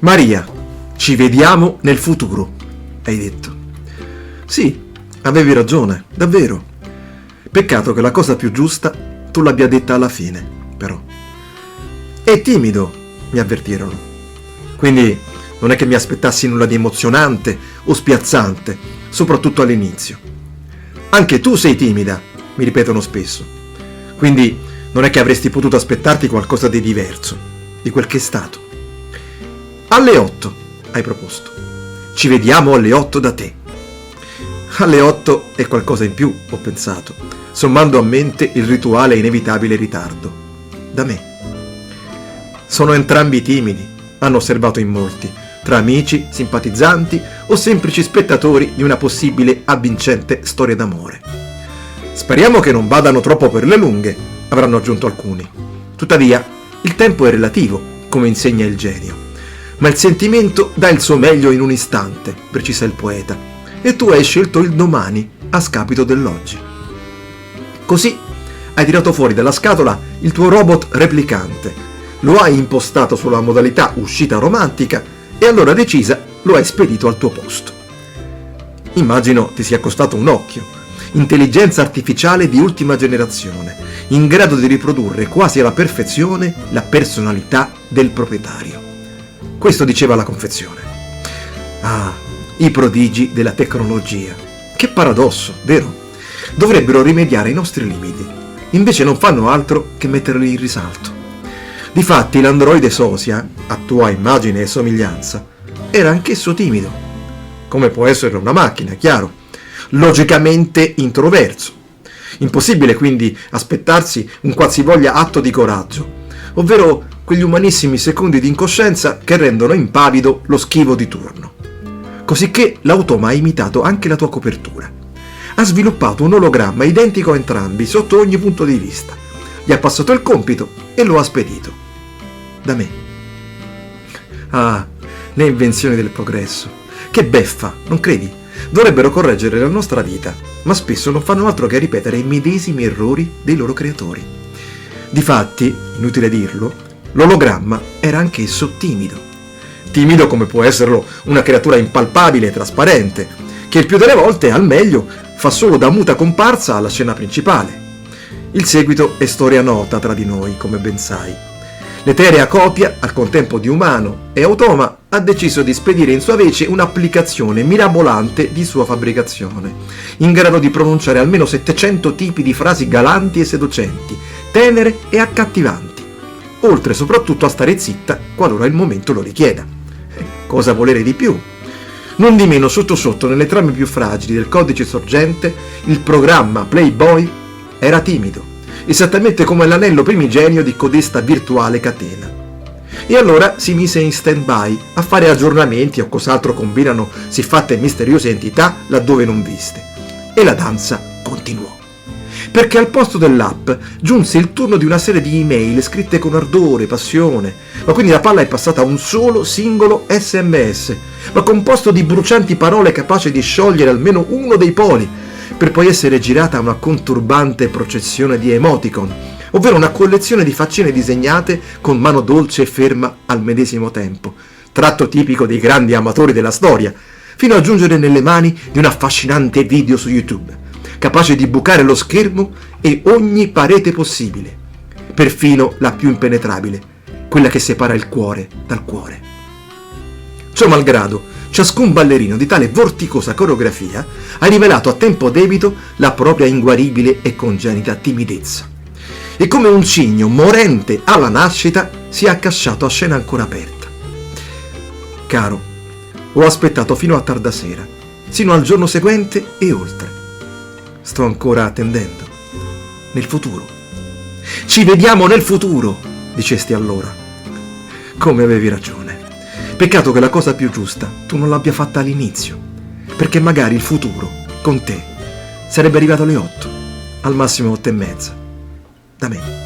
Maria, ci vediamo nel futuro, hai detto. Sì, avevi ragione, davvero. Peccato che la cosa più giusta tu l'abbia detta alla fine, però. È timido, mi avvertirono. Quindi non è che mi aspettassi nulla di emozionante o spiazzante, soprattutto all'inizio. Anche tu sei timida, mi ripetono spesso. Quindi non è che avresti potuto aspettarti qualcosa di diverso, di quel che è stato. Alle 8, hai proposto. Ci vediamo alle 8 da te. Alle 8 è qualcosa in più, ho pensato, sommando a mente il rituale inevitabile ritardo. Da me. Sono entrambi timidi, hanno osservato in molti, tra amici, simpatizzanti o semplici spettatori di una possibile avvincente storia d'amore. Speriamo che non vadano troppo per le lunghe, avranno aggiunto alcuni. Tuttavia, il tempo è relativo, come insegna il genio. Ma il sentimento dà il suo meglio in un istante, precisa il poeta, e tu hai scelto il domani a scapito dell'oggi. Così hai tirato fuori dalla scatola il tuo robot replicante, lo hai impostato sulla modalità uscita romantica e allora decisa lo hai spedito al tuo posto. Immagino ti sia costato un occhio. Intelligenza artificiale di ultima generazione, in grado di riprodurre quasi alla perfezione la personalità del proprietario. Questo diceva la confezione. Ah, i prodigi della tecnologia. Che paradosso, vero? Dovrebbero rimediare ai nostri limiti. Invece non fanno altro che metterli in risalto. Difatti l'androide sosia, a tua immagine e somiglianza, era anch'esso timido. Come può essere una macchina, chiaro. Logicamente introverso. Impossibile quindi aspettarsi un qualsivoglia atto di coraggio, ovvero quegli umanissimi secondi di incoscienza che rendono impavido lo schivo di turno. Cosicché l'automa ha imitato anche la tua copertura. Ha sviluppato un ologramma identico a entrambi sotto ogni punto di vista. Gli ha passato il compito e lo ha spedito. Da me. Ah, le invenzioni del progresso. Che beffa, non credi? Dovrebbero correggere la nostra vita, ma spesso non fanno altro che ripetere i medesimi errori dei loro creatori. Difatti, inutile dirlo, l'ologramma era anch'esso timido. Timido come può esserlo una creatura impalpabile e trasparente, che il più delle volte, al meglio, fa solo da muta comparsa alla scena principale. Il seguito è storia nota tra di noi, come ben sai. L'eterea copia, al contempo di umano e automa, ha deciso di spedire in sua vece un'applicazione mirabolante di sua fabbricazione, in grado di pronunciare almeno 700 tipi di frasi galanti e seducenti, tenere e accattivanti, oltre soprattutto a stare zitta qualora il momento lo richieda. Cosa volere di più? Non di meno, sotto sotto, nelle trame più fragili del codice sorgente, il programma Playboy era timido, esattamente come l'anello primigenio di codesta virtuale catena. E allora si mise in stand-by a fare aggiornamenti o cos'altro combinano siffatte misteriose entità laddove non viste. E la danza continuò. Perché al posto dell'app giunse il turno di una serie di email scritte con ardore, passione, ma quindi la palla è passata a un solo singolo SMS, ma composto di brucianti parole capaci di sciogliere almeno uno dei poli, per poi essere girata una conturbante processione di emoticon, ovvero una collezione di faccine disegnate con mano dolce e ferma al medesimo tempo, tratto tipico dei grandi amatori della storia, fino a giungere nelle mani di un affascinante video su YouTube, capace di bucare lo schermo e ogni parete possibile, perfino la più impenetrabile, quella che separa il cuore dal cuore. Ciò malgrado, ciascun ballerino di tale vorticosa coreografia ha rivelato a tempo debito la propria inguaribile e congenita timidezza. E come un cigno morente alla nascita si è accasciato a scena ancora aperta. Caro, ho aspettato fino a tarda sera, sino al giorno seguente e oltre. Sto ancora attendendo. Nel futuro. Ci vediamo nel futuro, dicesti allora. Come avevi ragione. Peccato che la cosa più giusta tu non l'abbia fatta all'inizio, perché magari il futuro, con te, sarebbe arrivato alle 8, al massimo 8:30, da me.